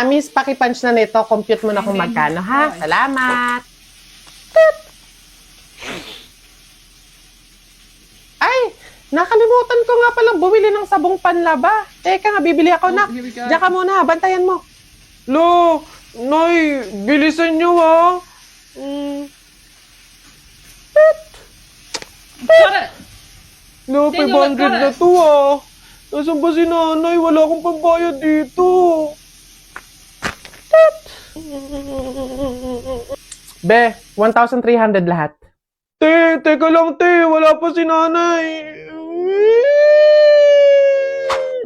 Miss, pakipunch na nito. Compute mo na kung magkano, ha? Salamat. Tit. Ay, nakalimutan ko nga palang bumili ng sabong panlaba. Teka nga, bibili ako na. Diyan ka muna, bantayan mo. Lo, Nay, bilisan nyo ha. Tit. Tit. Lo, 500 na to ah. Nasaan ba si nanay? Wala akong pambayad dito. Tit. Be, 1,300 lahat. Teka lang, wala pa si nanay.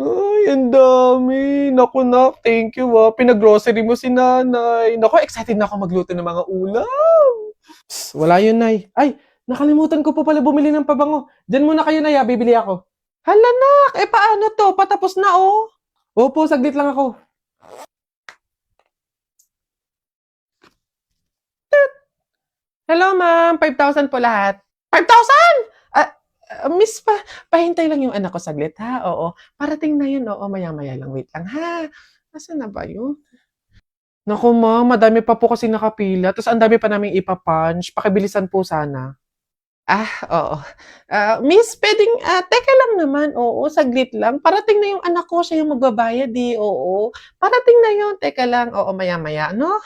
Ay, ang dami. Naku, nak, thank you, Pinag-grocery mo si nanay. Naku, excited na ako magluto ng mga ulam. Psst, wala yun, nay. Ay, nakalimutan ko pa pala bumili ng pabango. Diyan muna kayo, nay, bibili ako. Hala, nak, paano to? Patapos na, oh. Opo, saglit lang ako. Hello, ma'am. 5,000 po lahat. 5,000! Miss, pahintay lang yung anak ko saglit, ha? Oo. Parating na yun, oo. Maya-maya lang. Wait lang, ha? Nasaan na ba yun? Naku, ma'am. Madami pa po kasi nakapila. Tapos ang dami pa namin ipapunch. Pakibilisan po sana. Oo. Miss, pwedeng, teka lang naman. Oo, saglit lang. Parating na yung anak ko. Siya yung magbabayad, Oo. Parating na yun. Teka lang. Oo, maya-maya, no?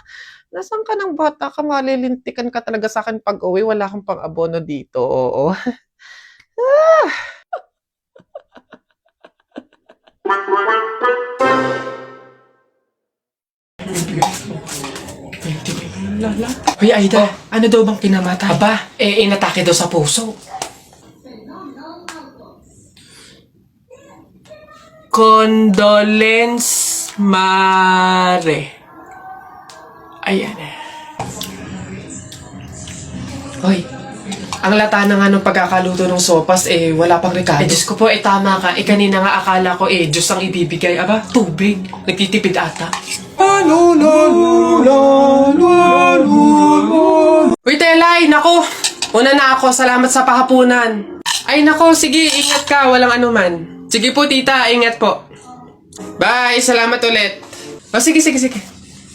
Nasaan ka ng bata ka? Malilintikan ka talaga sa akin pag uwi. Wala akong pang-abono dito. Oo. Hoy, Aida, ano daw bang pinamatay? Aba, inatake daw sa puso. Condolence, Mare. Ayan. Hoy, ang lata na nga nung pagkakaluto ng sopas, wala pang rekado. Diyos ko po, tama ka. Kanina nga akala ko, Diyos ang ibibigay. Aba, tubig. Nagtitipid ata. Uy, Telay, nako. Una na ako, salamat sa pahapunan. Ay, nako, sige, ingat ka. Walang anuman. Sige po, tita, ingat po. Bye, salamat ulit. Sige.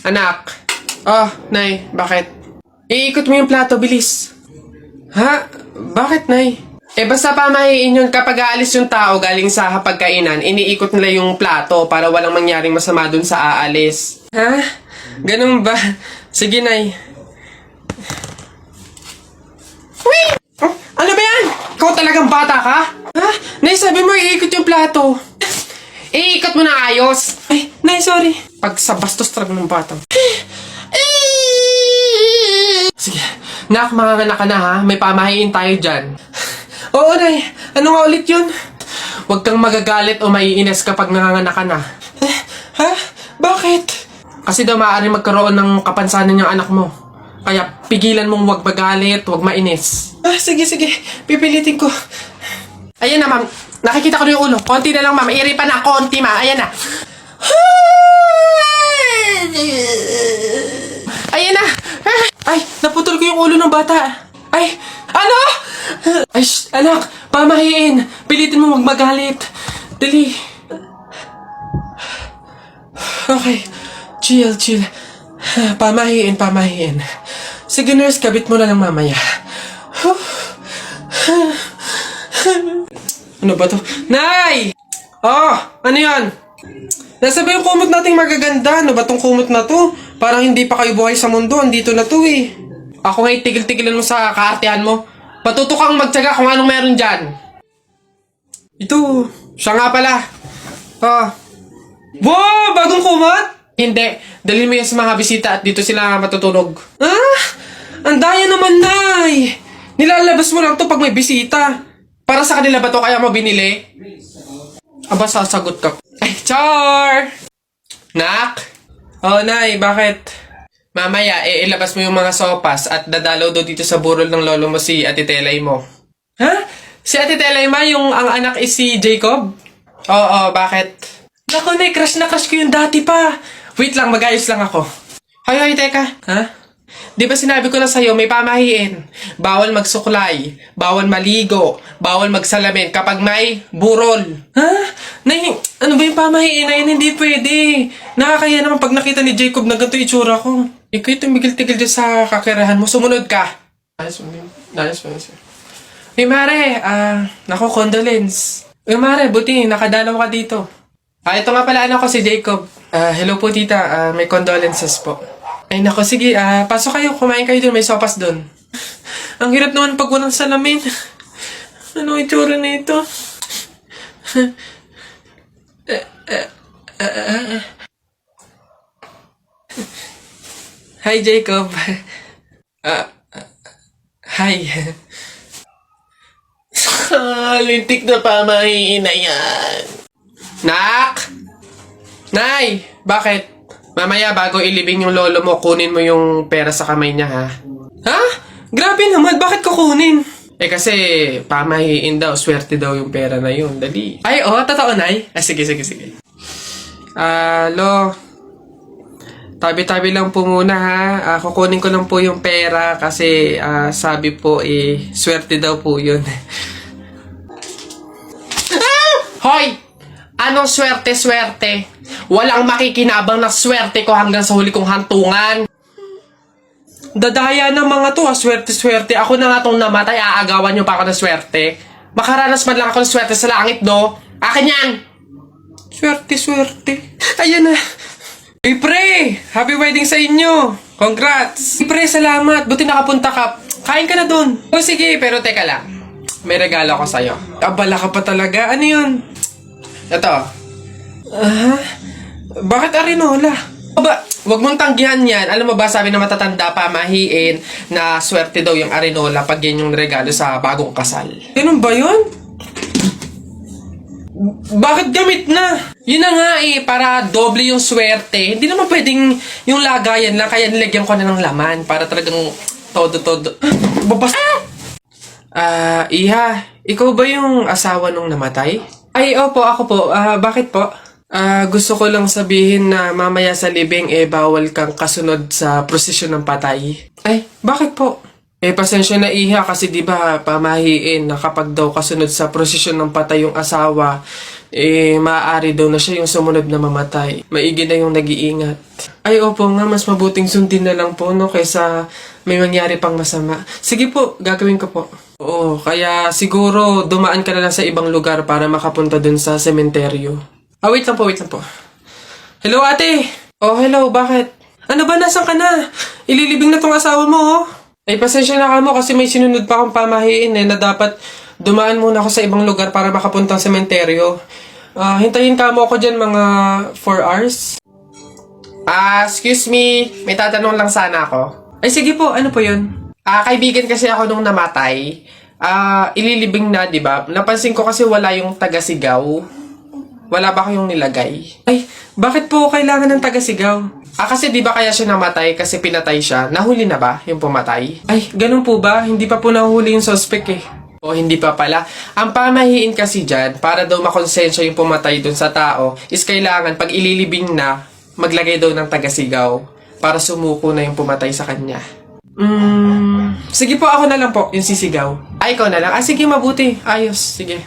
Anak. Nay, bakit? Iikot mo yung plato, bilis. Ha? Bakit, Nay? Basta pamahiin yun kapag aalis yung tao galing sa hapagkainan, iniikot nila yung plato para walang mangyaring masama dun sa aalis. Ha? Ganun ba? Sige, Nay. Uy! Ano ba yan? Ikaw talagang bata ka? Ha? Nay, sabi mo iikot yung plato. Iikot mo na ayos. Ay, Nay, sorry. Pag sa bastos talaga ng bata. Sige. Nak, manganganak ka na ha. May pamahiin tayo dyan. Oo, Nay. Ano nga ulit yun? Huwag kang magagalit o maiinis kapag nanganganak ka na. Ha? Bakit? Kasi daw maaari magkaroon ng kapansanan yung anak mo. Kaya pigilan mong huwag magalit, huwag mainis. Sige. Pipilitin ko. Ayan na, ma'am. Nakikita ko na yung ulo. Konti na lang, ma'am. Iri pa na. Konti, ma'am. Ayan na. Ayan na. Ay, naputol ko yung ulo ng bata. Ay, ano? Ay, anak, pamahiin. Pilitin mo huwag magalit. Dali. Okay. Chill. Pamahiin. Sige, nurse, kabit mo na lang mamaya. Ano ba to? Nay! Ano yan? Nasa ba yung kumot nating magaganda? Ano ba tong kumot na to? Parang hindi pa kayo buhay sa mundo. Andito na to Ako nga tigil-tigilan mo sa kaartehan mo. Patuto kang magtsaga kung anong meron dyan. Ito. Siya nga pala. Wow! Bagong kumot? Hindi. Dalhin mo yan sa mga bisita at dito sila matutulog. Ang daya naman, Nay! Nilalabas mo lang to pag may bisita. Para sa kanila ba to kaya mo binili? Aba, sasagot ka. Ay, Char! Nak? Nay, bakit? Mamaya, ilabas mo yung mga sopas at dadalaw do dito sa burol ng lolo mo si Ate Telay mo. Ha? Si Ate Telay ma, yung ang anak is si Jacob? Oo, bakit? Naku, Nay, crush na crush ko yung dati pa. Wait lang, mag-ayos lang ako. Hoy, teka. Ha? Di ba sinabi ko na sa'yo, may pamahiin. Bawal magsuklay, bawal maligo, bawal magsalamin kapag may burol. Ha? Nay, ano ba yung pamahiin na yun? Hindi pwede. Nakakaya naman pag nakita ni Jacob na ganito itsura ko. Ikaw tumigil-tigil dyan sa kakirahan mo. Sumunod ka. Ayos mo. Uy, Mare, naku, condolence. Uy, Mare, buti, nakadalaw ka dito. Ito nga pala, anak ko si Jacob. Hello po, tita. May condolences po. Ay, naku, sige, pasok kayo. Kumain kayo dun. May sopas dun. Ang hirap naman pag walang salamin. Ano itsura na ito? Hi, Jacob. Hi. Lintik na pamahiin na yan. Nak! Nay! Bakit? Mamaya bago ilibing yung lolo mo, kunin mo yung pera sa kamay niya, ha? Ha? Grabe naman, bakit kukunin? Kasi pamahiin daw, swerte daw yung pera na yun. Dali. Ay, totoo, Nay? Sige. Lo, tabi-tabi lang po muna, ha? Kukunin ko lang po yung pera kasi sabi po, swerte daw po yun. Hoy! Anong swerte-swerte? Walang makikinabang na swerte ko hanggang sa huli kong hantungan. Dadaya ng mga to, swerte-swerte. Ako na nga tong namatay, aagawan nyo pa ako ng swerte. Makaranas man lang ako ng swerte sa langit, do. Akin yan! Swerte-swerte. Ayan na. Hey, pre! Happy wedding sa inyo! Congrats! Hey, pre, salamat. Buti nakapunta ka. Kain ka na dun. O sige, pero teka lang. May regalo ko sa'yo. Abala ka pa talaga. Ano yun? Ito. Bakit arinola? Wag mong tanggihan yan. Alam mo ba, sabi na matatanda pa, mahiin na swerte daw yung arinola pag yan yung regalo sa bagong kasal. Ganun ba yun? Bakit gamit na? Yun na nga para doble yung swerte. Hindi naman pwedeng yung lagayan lang, kaya nilagyan ko na ng laman para talagang todo-todo. Babas... Iha, ikaw ba yung asawa nung namatay? Ay, opo, ako po. Bakit po? Gusto ko lang sabihin na mamaya sa libing bawal kang kasunod sa prosesyon ng patay. Ay, bakit po? Pasensya na, Iha, kasi di ba pamahiin na kapag daw kasunod sa prosesyon ng patay yung asawa, maaari daw na siya yung sumunod na mamatay. Maigi na yung nag-iingat. Ay, opo nga, mas mabuting sundin na lang po, no, kaysa may mangyari pang masama. Sige po, gagawin ko po. Oo, kaya siguro dumaan ka na lang sa ibang lugar para makapunta dun sa sementeryo. Wait lang po. Hello, ate! Oh, hello, bakit? Ano ba, nasan ka na? Ililibing na tong asawa mo, oh. Ay, pasensya na ka mo kasi may sinunod pa akong pamahiin na dapat dumaan muna ako sa ibang lugar para makapunta sa sementeryo. Hintayin ka mo ako dyan mga 4 hours. Excuse me, may tatanong lang sana ako. Ay, sige po, ano po yun? Kaibigan kasi ako nung namatay. Ililibing na, di ba? Napansin ko kasi wala yung taga-sigaw. Wala ba kayong nilagay? Ay, bakit po kailangan ng taga-sigaw? Kasi di ba kaya siya namatay kasi pinatay siya? Nahuli na ba yung pumatay? Ay, ganun po ba? Hindi pa po nahuli yung suspect O, hindi pa pala. Ang pamahiin kasi dyan, para daw makonsensya yung pumatay dun sa tao, is kailangan pag ililibing na, maglagay daw ng taga-sigaw para sumuko na yung pumatay sa kanya. Sige po, ako na lang po, yung sisigaw. Ay, ikaw na lang. Sige, mabuti. Ayos, sige.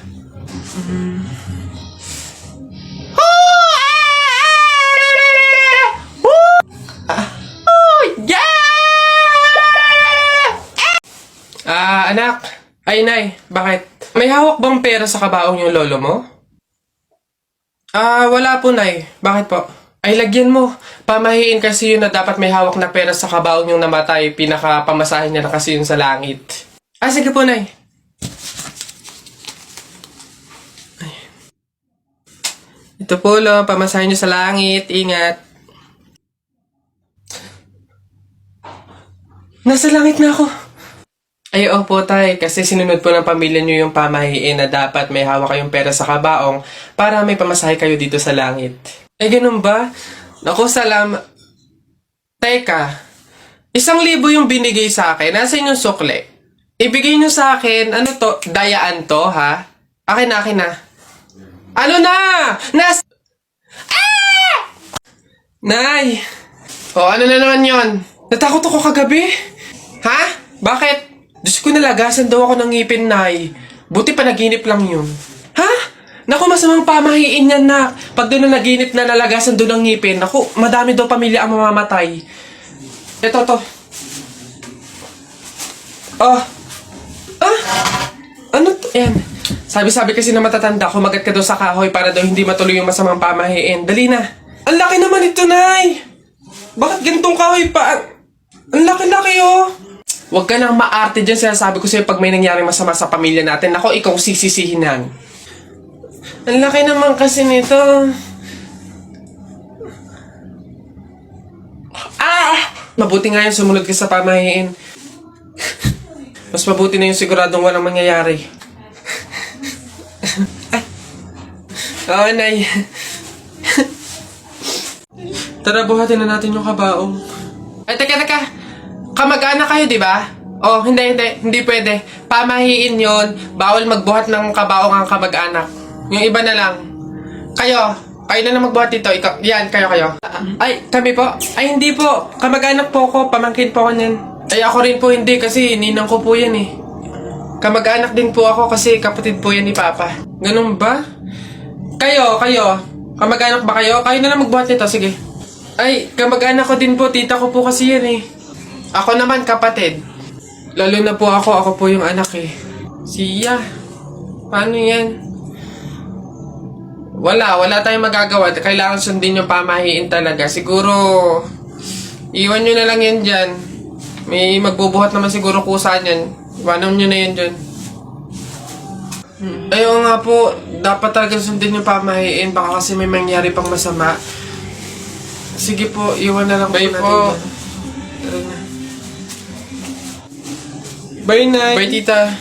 Anak. Ay, nay, bakit? May hawak bang pera sa kabaong yung lolo mo? Wala po, nay. Bakit po? Ay, lagyan mo. Pamahiin kasi yun na dapat may hawak na pera sa kabaong yung namatay. Pinaka-pamasahin niya na kasi yun sa langit. Sige po, nay. Ay. Ito po, lo. Pamasahin niyo sa langit. Ingat. Nasa langit na ako. Ay, opo, tay. Kasi sinunod po ng pamilya niyo yung pamahiin na dapat may hawak kayong pera sa kabaong para may pamasahe kayo dito sa langit. Ay, ganun ba? Naku, salamat. Teka, 1,000 yung binigay sa akin. Nasaan yung sukle? Ibigay nyo sa akin, ano to? Dayaan to, ha? Akin na. Ano na? Nay! Ano na naman yon? Natakot ako kagabi. Ha? Bakit? Diyos ko, nalagasan daw ako ng ngipin, Nay. Buti panaginip lang yun. Ha? Naku, masamang pamahiin yan, nak. Pag doon na naginip na nalagasan doon ng ngipin, naku, madami daw pamilya ang mamamatay. Ito, to. Oh. Ah? Ano to? Yan. Sabi-sabi kasi na matatanda, kumagat ka daw sa kahoy para daw hindi matuloy yung masamang pamahiin. Dali na. Ang laki naman ito, Nay. Bakit ganitong kahoy pa? Ang laki-laki, oh. Huwag ka nang maarte dyan. Sinasabi ko sa'yo pag may nangyaring masama sa pamilya natin. Ako, ikaw sisisihinan. Ang laki naman kasi nito. Ah! Mabuti nga yung sumunod ka sa pamahiin. Mas mabuti na yung siguradong walang mangyayari. Oo, Nay. Tara, buhatin na natin yung kabaong. Ay, teka. Kamag-anak kayo, di ba? Oh, hindi pwede. Pamahiin yon. Bawal magbuhat ng kabaong ang kamag-anak. Yung iba na lang. Kayo na lang magbuhat dito. Ikaw, yan, kayo. Ay, kami po? Ay, hindi po. Kamag-anak po ako. Pamangkin po ako niyan. Ay, ako rin po hindi kasi ninang ko po yan eh. Kamag-anak din po ako kasi kapatid po yan ni Papa. Ganun ba? Kayo. Kamag-anak ba kayo? Kayo na lang magbuhat nito, sige. Ay, kamag-anak ko din po. Tita ko po kasi yan eh. Ako naman kapatid. Lalo na po ako po yung anak eh. Siya. Paano yan? Wala tayong magagawa. Kailangan sundin yung pamahiin talaga. Siguro, iwan nyo na lang yan dyan. May magbubuhat naman siguro kusa yan. Iwanan nyo na yan dyan. Ayaw nga po, dapat talaga sundin yung pamahiin. Baka kasi may mangyari pang masama. Sige po, iwan na lang po natin. Bye po. Tara na. Bye, Nay. Bye, Tita.